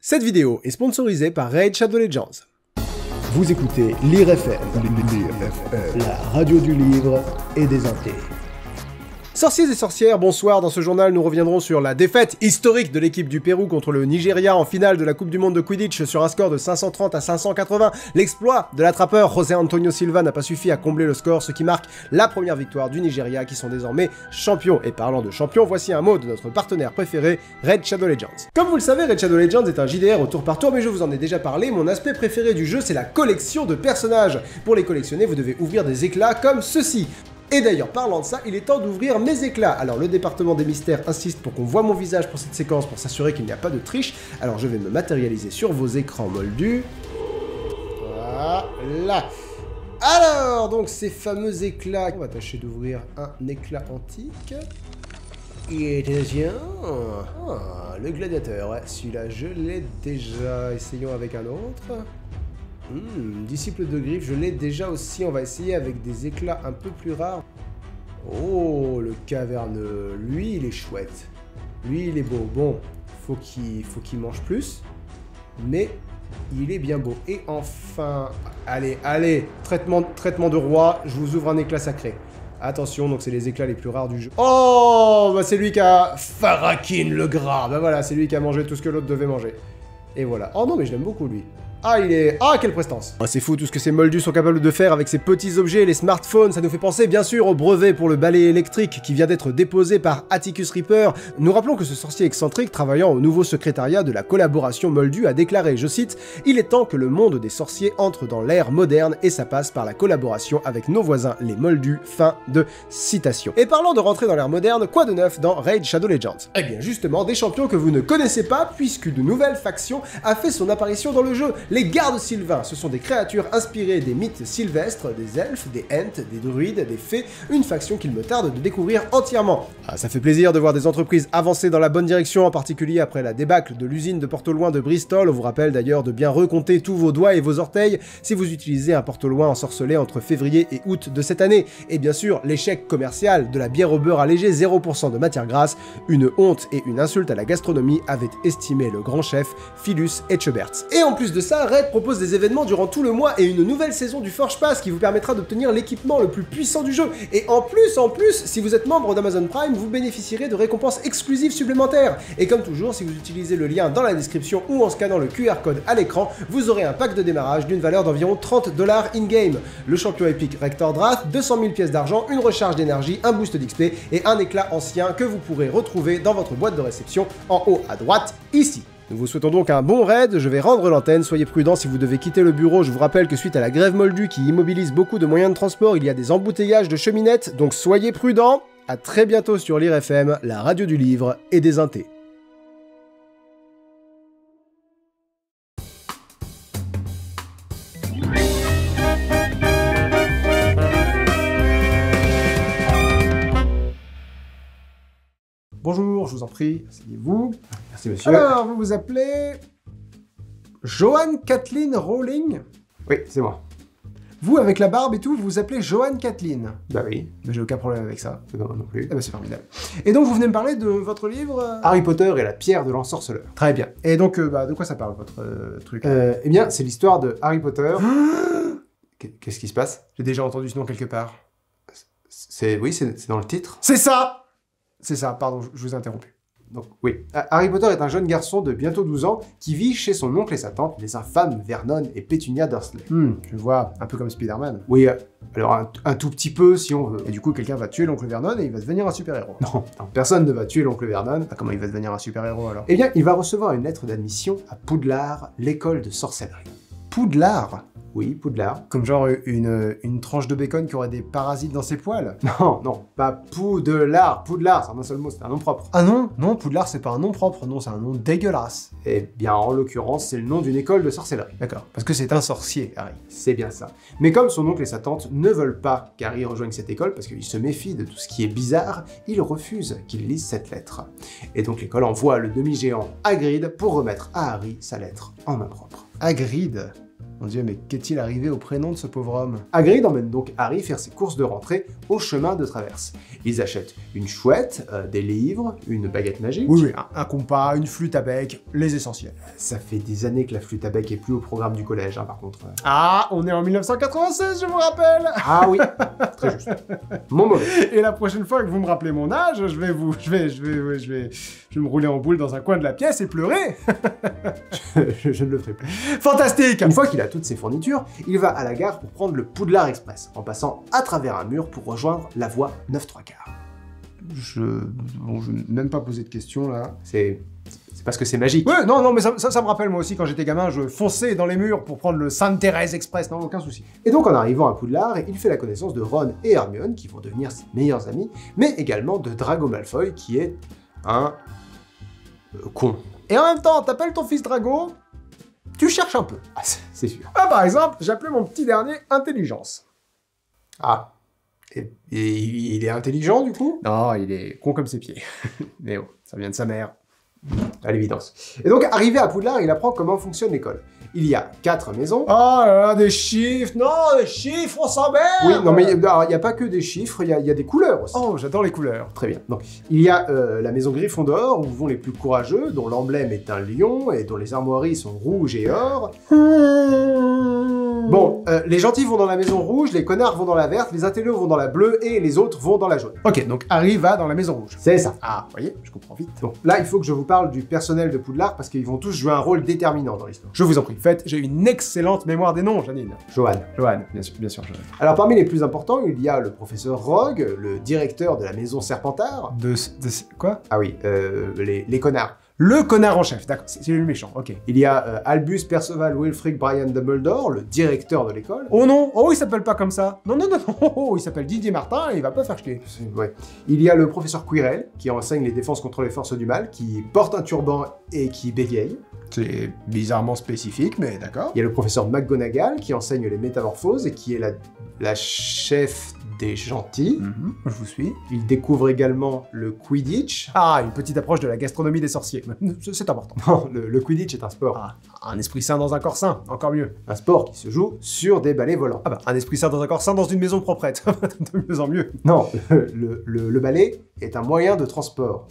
Cette vidéo est sponsorisée par Raid Shadow Legends. Vous écoutez Lire FM, la radio du livre et des intés. Sorciers et sorcières, bonsoir. Dans ce journal, nous reviendrons sur la défaite historique de l'équipe du Pérou contre le Nigeria en finale de la Coupe du Monde de Quidditch sur un score de 530 à 580. L'exploit de l'attrapeur José Antonio Silva n'a pas suffi à combler le score, ce qui marque la première victoire du Nigeria qui sont désormais champions. Et parlant de champions, voici un mot de notre partenaire préféré, Raid Shadow Legends. Comme vous le savez, Raid Shadow Legends est un JDR au tour par tour, mais je vous en ai déjà parlé. Mon aspect préféré du jeu, c'est la collection de personnages. Pour les collectionner, vous devez ouvrir des éclats comme ceci. Et d'ailleurs, parlant de ça, il est temps d'ouvrir mes éclats. Alors, le département des mystères insiste pour qu'on voit mon visage pour cette séquence, pour s'assurer qu'il n'y a pas de triche. Alors, je vais me matérialiser sur vos écrans moldus. Voilà. Alors, donc, ces fameux éclats... On va tâcher d'ouvrir un éclat antique. Et attention... le gladiateur. Ouais, celui-là, je l'ai déjà. Essayons avec un autre. Disciple de griffe, je l'ai déjà aussi, on va essayer avec des éclats un peu plus rares. Oh, le caverneux, lui il est chouette. Lui il est beau. Bon, faut qu'il mange plus, mais il est bien beau. Et enfin, allez, traitement de roi, je vous ouvre un éclat sacré. Attention, donc c'est les éclats les plus rares du jeu. Oh, bah c'est lui qui a Farakin le gras. Bah voilà, c'est lui qui a mangé tout ce que l'autre devait manger. Et voilà. Oh non, mais je l'aime beaucoup lui. Ah, il est... Ah, quelle prestance! Oh, c'est fou tout ce que ces moldus sont capables de faire avec ces petits objets, les smartphones. Ça nous fait penser, bien sûr, au brevet pour le balai électrique qui vient d'être déposé par Atticus Reaper. Nous rappelons que ce sorcier excentrique, travaillant au nouveau secrétariat de la collaboration moldue, a déclaré, je cite, « Il est temps que le monde des sorciers entre dans l'ère moderne et ça passe par la collaboration avec nos voisins, les moldus. » Fin de citation. Et parlant de rentrer dans l'ère moderne, quoi de neuf dans Raid Shadow Legends? Eh bien, justement, des champions que vous ne connaissez pas, puisqu'une nouvelle faction a fait son apparition dans le jeu. Les gardes sylvains, ce sont des créatures inspirées des mythes sylvestres, des elfes, des ents, des druides, des fées, une faction qu'il me tarde de découvrir entièrement. Ah, ça fait plaisir de voir des entreprises avancer dans la bonne direction, en particulier après la débâcle de l'usine de porte-au-loin de Bristol. On vous rappelle d'ailleurs de bien recompter tous vos doigts et vos orteils si vous utilisez un porte-au-loin ensorcelé entre février et août de cette année. Et bien sûr, l'échec commercial de la bière au beurre allégé 0% de matière grasse, une honte et une insulte à la gastronomie, avait estimé le grand chef Philus Etcheberts. Et en plus de ça, Raid propose des événements durant tout le mois et une nouvelle saison du Forge Pass qui vous permettra d'obtenir l'équipement le plus puissant du jeu. Et en plus, si vous êtes membre d'Amazon Prime, vous bénéficierez de récompenses exclusives supplémentaires. Et comme toujours, si vous utilisez le lien dans la description ou en scannant le QR code à l'écran, vous aurez un pack de démarrage d'une valeur d'environ 30$ in-game. Le champion épique Rector Drath, 200 000 pièces d'argent, une recharge d'énergie, un boost d'XP et un éclat ancien que vous pourrez retrouver dans votre boîte de réception en haut à droite, ici. Nous vous souhaitons donc un bon raid, je vais rendre l'antenne, soyez prudents si vous devez quitter le bureau, je vous rappelle que suite à la grève moldue qui immobilise beaucoup de moyens de transport, il y a des embouteillages de cheminettes, donc soyez prudents, à très bientôt sur Lire FM, la radio du livre et des intés. Bonjour, je vous en prie, asseyez-vous. Merci monsieur. Alors, vous vous appelez... Joanne Kathleen Rowling? Oui, c'est moi. Vous, avec la barbe et tout, vous vous appelez Joanne Kathleen? Bah oui. Mais j'ai aucun problème avec ça. Non, non plus. Ah bah c'est formidable. Et donc, vous venez me parler de votre livre... Harry Potter et la pierre de l'ensorceleur. Très bien. Et donc, de quoi ça parle, votre truc? Eh bien, c'est l'histoire de Harry Potter... Qu'est-ce qui se passe? J'ai déjà entendu ce nom quelque part. Oui, c'est dans le titre. C'est ça! C'est ça, pardon, je vous ai interrompu. Donc, oui. Harry Potter est un jeune garçon de bientôt 12 ans qui vit chez son oncle et sa tante, les infâmes Vernon et Pétunia Dursley. Je vois, un peu comme Spider-Man. Oui, alors un tout petit peu si on veut. Et du coup, quelqu'un va tuer l'oncle Vernon et il va devenir un super-héros. Non, personne ne va tuer l'oncle Vernon. Ah, comment il va devenir un super-héros alors? Eh bien, il va recevoir une lettre d'admission à Poudlard, l'école de sorcellerie. Poudlard? Oui, Poudlard. Comme genre une tranche de bacon qui aurait des parasites dans ses poils? Non, pas Poudlard. Poudlard, c'est un seul mot, c'est un nom propre. Ah non, Poudlard c'est pas un nom propre, non, c'est un nom dégueulasse. Eh bien, en l'occurrence, c'est le nom d'une école de sorcellerie. D'accord, parce que c'est un sorcier, Harry. C'est bien ça. Mais comme son oncle et sa tante ne veulent pas qu'Harry rejoigne cette école, parce qu'ils se méfient de tout ce qui est bizarre, ils refusent qu'il lise cette lettre. Et donc l'école envoie le demi-géant Hagrid pour remettre à Harry sa lettre en main propre. Hagrid? Mon Dieu, mais qu'est-il arrivé au prénom de ce pauvre homme? Hagrid emmène donc Harry faire ses courses de rentrée au chemin de traverse. Ils achètent une chouette, des livres, une baguette magique. Oui, un compas, une flûte à bec, les essentiels. Ça fait des années que la flûte à bec est plus au programme du collège, hein, par contre. Ah, on est en 1996, je vous rappelle. Ah oui, très juste. Mon mauvais. Et la prochaine fois que vous me rappelez mon âge, je vais me rouler en boule dans un coin de la pièce et pleurer. Je ne le ferai plus. Fantastique. Une fois qu'il a toutes ses fournitures, il va à la gare pour prendre le Poudlard Express, en passant à travers un mur pour rejoindre la voie 9-3/4. Je n'ai même pas posé de questions, là. C'est parce que c'est magique. Ouais, non, mais ça me rappelle, moi aussi, quand j'étais gamin, je fonçais dans les murs pour prendre le Sainte-Thérèse Express, non, aucun souci. Et donc, en arrivant à Poudlard, il fait la connaissance de Ron et Hermione, qui vont devenir ses meilleurs amis, mais également de Drago Malfoy, qui est un... con. Et en même temps, t'appelles ton fils Drago, tu cherches un peu. Ah, c'est sûr. Ah, par exemple, j'appelais mon petit dernier Intelligence. Ah. Et il est intelligent, du coup? Non, il est con comme ses pieds. Mais oh, ça vient de sa mère. À l'évidence. Et donc, arrivé à Poudlard, il apprend comment fonctionne l'école. Il y a 4 maisons. Oh là là, des chiffres. Non, des chiffres, on s'emmerde. Oui, non, mais il n'y a pas que des chiffres, il y a des couleurs aussi. Oh, j'adore les couleurs. Très bien. Donc, il y a la maison Gryffondor, où vont les plus courageux, dont l'emblème est un lion, et dont les armoiries sont rouges et or. Bon, les gentils vont dans la maison rouge, les connards vont dans la verte, les intellos vont dans la bleue, et les autres vont dans la jaune. Ok, donc Harry va dans la maison rouge. C'est ça. Ah, vous voyez, je comprends vite. Donc là, il faut que je vous parle du personnel de Poudlard, parce qu'ils vont tous jouer un rôle déterminant dans l'histoire. Je vous en prie, faites, j'ai une excellente mémoire des noms, Janine. Johan. Johan, bien sûr, Johan. Alors parmi les plus importants, il y a le professeur Rogue, le directeur de la maison Serpentard. Quoi? Ah oui, les connards. Le connard en chef, d'accord, c'est le méchant, ok. Il y a Albus Perceval Wilfrid Brian Dumbledore, le directeur de l'école. Oh non, oh il s'appelle pas comme ça. Non, oh, il s'appelle Didier Martin et il va pas faire chier. Ouais. Il y a le professeur Quirrell, qui enseigne les défenses contre les forces du mal, qui porte un turban et qui bégaye. C'est bizarrement spécifique, mais d'accord. Il y a le professeur McGonagall, qui enseigne les métamorphoses et qui est la chef des gentils. Je vous suis. Il découvre également le Quidditch. Ah, une petite approche de la gastronomie des sorciers. C'est important. Non, le Quidditch est un sport. Ah, un esprit sain dans un corps sain, encore mieux. Un sport qui se joue sur des balais volants. Ah bah, un esprit sain dans un corps sain dans une maison proprette. De mieux en mieux. Non, le balai est un moyen de transport.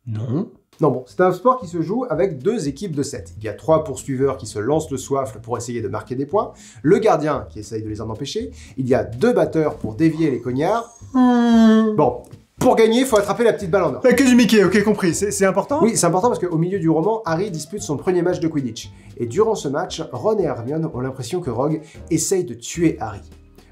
Non. Non, bon, c'est un sport qui se joue avec 2 équipes de 7. Il y a 3 poursuiveurs qui se lancent le soifle pour essayer de marquer des points, le gardien qui essaye de les en empêcher, il y a 2 batteurs pour dévier les cognards. Bon, pour gagner, il faut attraper la petite balle en or. La queue du Mickey, ok, compris. C'est important? Oui, c'est important parce qu'au milieu du roman, Harry dispute son premier match de Quidditch. Et durant ce match, Ron et Hermione ont l'impression que Rogue essaye de tuer Harry.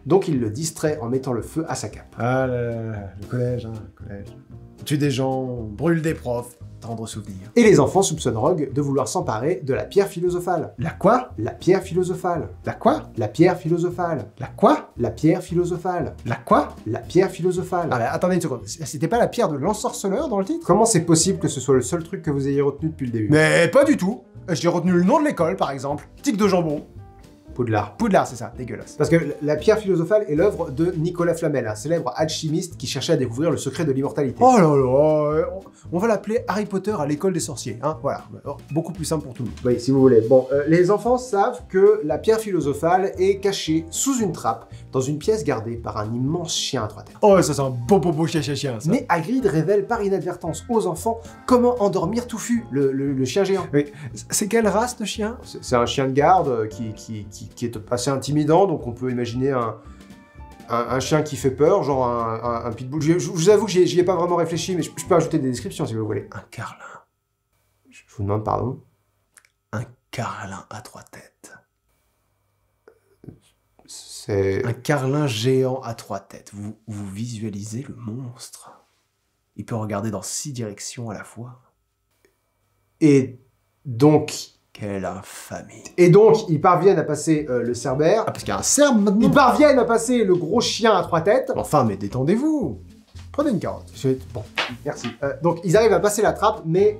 Donc il le distrait en mettant le feu à sa cape. Ah là là, le collège, hein, le collège. Tue des gens, brûle des profs, tendre souvenir. Et les enfants soupçonnent Rogue de vouloir s'emparer de la pierre philosophale. La quoi? La pierre philosophale. La quoi? La pierre philosophale. La quoi? La pierre philosophale. La quoi? La pierre philosophale. Ah mais attendez une seconde, c'était pas la pierre de l'ensorceleur dans le titre? Comment c'est possible que ce soit le seul truc que vous ayez retenu depuis le début? Mais pas du tout. J'ai retenu le nom de l'école, par exemple. Tic de jambon. Poudlard. Poudlard, c'est ça, dégueulasse. Parce que la pierre philosophale est l'œuvre de Nicolas Flamel, un célèbre alchimiste qui cherchait à découvrir le secret de l'immortalité. Oh là là, on va l'appeler Harry Potter à l'école des sorciers, hein, voilà. Beaucoup plus simple pour tout le monde. Oui, si vous voulez. Bon, les enfants savent que la pierre philosophale est cachée sous une trappe, dans une pièce gardée par un immense chien à 3 têtes. Oh, ça c'est un beau chien, ça. Mais Hagrid révèle par inadvertance aux enfants comment endormir Touffu, le chien géant. Oui. C'est quelle race de chien? C'est un chien de garde qui est assez intimidant, donc on peut imaginer un chien qui fait peur, genre un pitbull. Je vous avoue que j'y ai pas vraiment réfléchi, mais je peux ajouter des descriptions si vous voulez. Un carlin. Je vous demande pardon. Un carlin à 3 têtes. C'est... Un carlin géant à 3 têtes. Vous visualisez le monstre. Il peut regarder dans 6 directions à la fois. Et donc... Quelle infamie. Et donc, ils parviennent à passer le cerbère. Ah, parce qu'il y a un cerf maintenant. Ils parviennent à passer le gros chien à 3 têtes. Enfin, mais détendez-vous. Prenez une carotte. Bon, merci. Donc, ils arrivent à passer la trappe, mais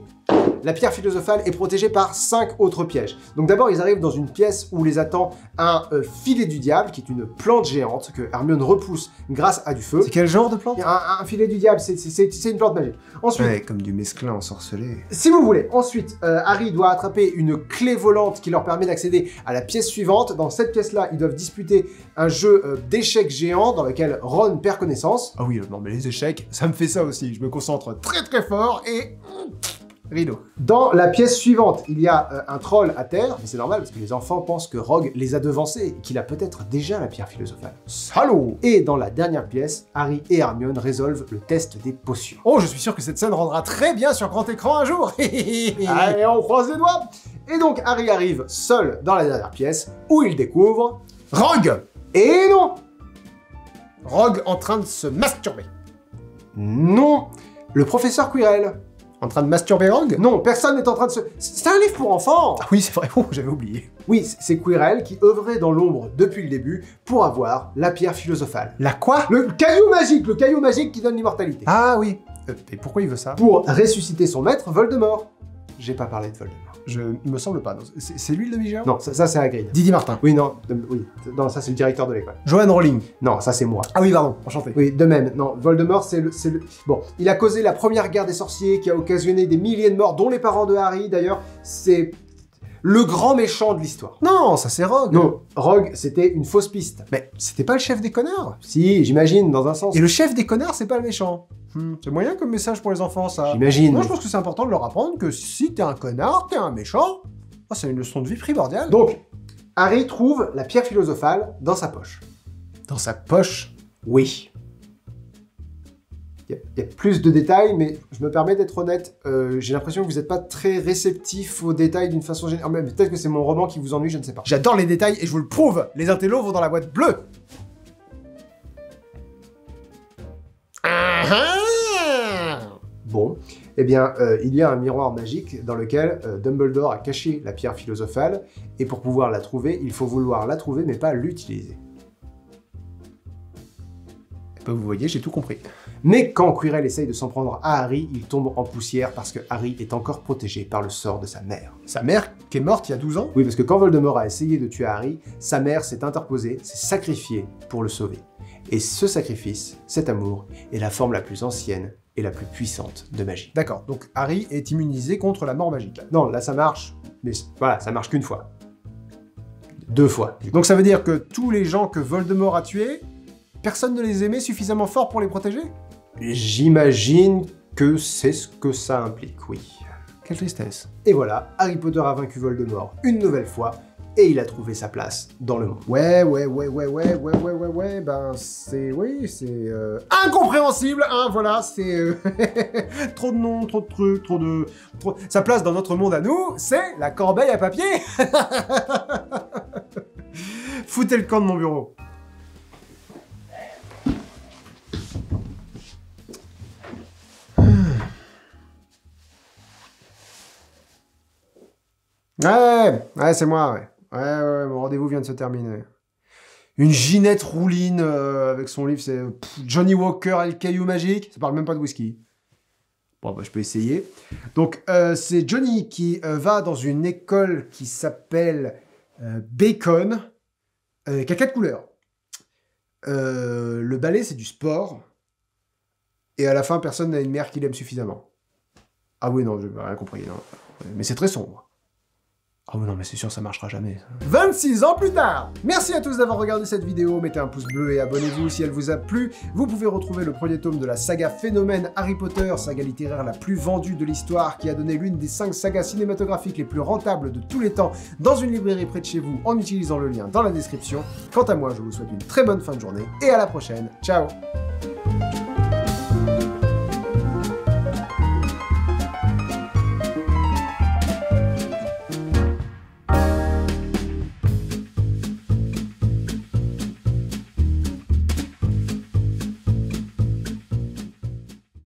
La pierre philosophale est protégée par 5 autres pièges. Donc d'abord, ils arrivent dans une pièce où les attend un filet du diable, qui est une plante géante que Hermione repousse grâce à du feu. C'est quel genre de plante? Un filet du diable, c'est une plante magique. Ensuite, Ouais, comme du mesclin ensorcelé. si vous voulez, ensuite, Harry doit attraper une clé volante qui leur permet d'accéder à la pièce suivante. Dans cette pièce-là, ils doivent disputer un jeu d'échecs géant dans lequel Ron perd connaissance. Ah oui, non mais les échecs, ça me fait ça aussi. Je me concentre très très fort et... rideau. Dans la pièce suivante, il y a un troll à terre, mais c'est normal parce que les enfants pensent que Rogue les a devancés et qu'il a peut-être déjà la pierre philosophale. Salaud! Et dans la dernière pièce, Harry et Hermione résolvent le test des potions. Oh, je suis sûr que cette scène rendra très bien sur grand écran un jour. Allez, on croise les doigts. Et donc Harry arrive seul dans la dernière pièce où il découvre... Rogue! Et non! Rogue en train de se masturber. Non! Le professeur Quirrell. En train de masturber Rogue? Non, personne n'est en train de se... C'est un livre pour enfants! Ah oui, c'est vrai, oh, j'avais oublié. Oui, c'est Quirrell qui œuvrait dans l'ombre depuis le début pour avoir la pierre philosophale. La quoi? Le caillou magique qui donne l'immortalité. Ah oui. Et pourquoi il veut ça? Pour ressusciter son maître, Voldemort. J'ai pas parlé de Voldemort. Il me semble pas. C'est lui le demi-géant? Non, ça c'est Hagrid. Didi Martin. Oui, non, oui. Non, ça c'est le directeur de l'école. Joanne Rowling. Non, ça c'est moi. Ah oui, pardon, enchanté. Oui, de même. Non, Voldemort, c'est le... Bon, il a causé la première guerre des sorciers qui a occasionné des milliers de morts, dont les parents de Harry, d'ailleurs. C'est le grand méchant de l'histoire. Non, ça c'est Rogue. Non, Rogue, c'était une fausse piste. Mais c'était pas le chef des connards? Si, j'imagine, dans un sens. Et le chef des connards, c'est pas le méchant. C'est moyen comme message pour les enfants, ça. J'imagine. Moi, je pense que c'est important de leur apprendre que si t'es un connard, t'es un méchant. Oh, c'est une leçon de vie primordiale. Donc, Harry trouve la pierre philosophale dans sa poche. Dans sa poche? Oui. Il y a plus de détails, mais je me permets d'être honnête, j'ai l'impression que vous n'êtes pas très réceptif aux détails d'une façon générale. Mais peut-être que c'est mon roman qui vous ennuie, je ne sais pas. J'adore les détails et je vous le prouve. Les intellos vont dans la boîte bleue. Bon, eh bien, il y a un miroir magique dans lequel Dumbledore a caché la pierre philosophale, et pour pouvoir la trouver, il faut vouloir la trouver, mais pas l'utiliser. Ben, vous voyez, j'ai tout compris. Mais quand Quirrell essaye de s'en prendre à Harry, il tombe en poussière parce que Harry est encore protégé par le sort de sa mère. Sa mère, qui est morte il y a 12 ans? Oui, parce que quand Voldemort a essayé de tuer Harry, sa mère s'est interposée, s'est sacrifiée pour le sauver. Et ce sacrifice, cet amour, est la forme la plus ancienne et la plus puissante de magie. D'accord, donc Harry est immunisé contre la mort magique. Non, là ça marche, mais voilà, ça marche qu'une fois. 2 fois. Donc ça veut dire que tous les gens que Voldemort a tués, personne ne les aimait suffisamment fort pour les protéger? J'imagine que c'est ce que ça implique, oui. Quelle tristesse. Et voilà, Harry Potter a vaincu Voldemort une nouvelle fois, et il a trouvé sa place dans le monde. Ouais, ben c'est... Oui, c'est... incompréhensible, hein, voilà, c'est... trop de noms, trop de trucs, trop de... Sa place dans notre monde à nous, c'est la corbeille à papier. Foutez le camp de mon bureau. Ouais, c'est moi, ouais. Ouais, mon rendez-vous vient de se terminer. Une Ginette Rouline avec son livre, c'est Johnny Walker et le caillou magique. Ça parle même pas de whisky. Bon, bah, je peux essayer. Donc, c'est Johnny qui va dans une école qui s'appelle Bacon, qui a 4 couleurs. Le ballet, c'est du sport. Et à la fin, personne n'a une mère qui l'aime suffisamment. Ah oui, non, j'ai rien compris. Non. Mais c'est très sombre. Ah oui, non, mais c'est sûr, ça marchera jamais. 26 ans plus tard! Merci à tous d'avoir regardé cette vidéo, mettez un pouce bleu et abonnez-vous si elle vous a plu. Vous pouvez retrouver le premier tome de la saga Phénomène Harry Potter, saga littéraire la plus vendue de l'histoire, qui a donné l'une des 5 sagas cinématographiques les plus rentables de tous les temps, dans une librairie près de chez vous, en utilisant le lien dans la description. Quant à moi, je vous souhaite une très bonne fin de journée, et à la prochaine. Ciao!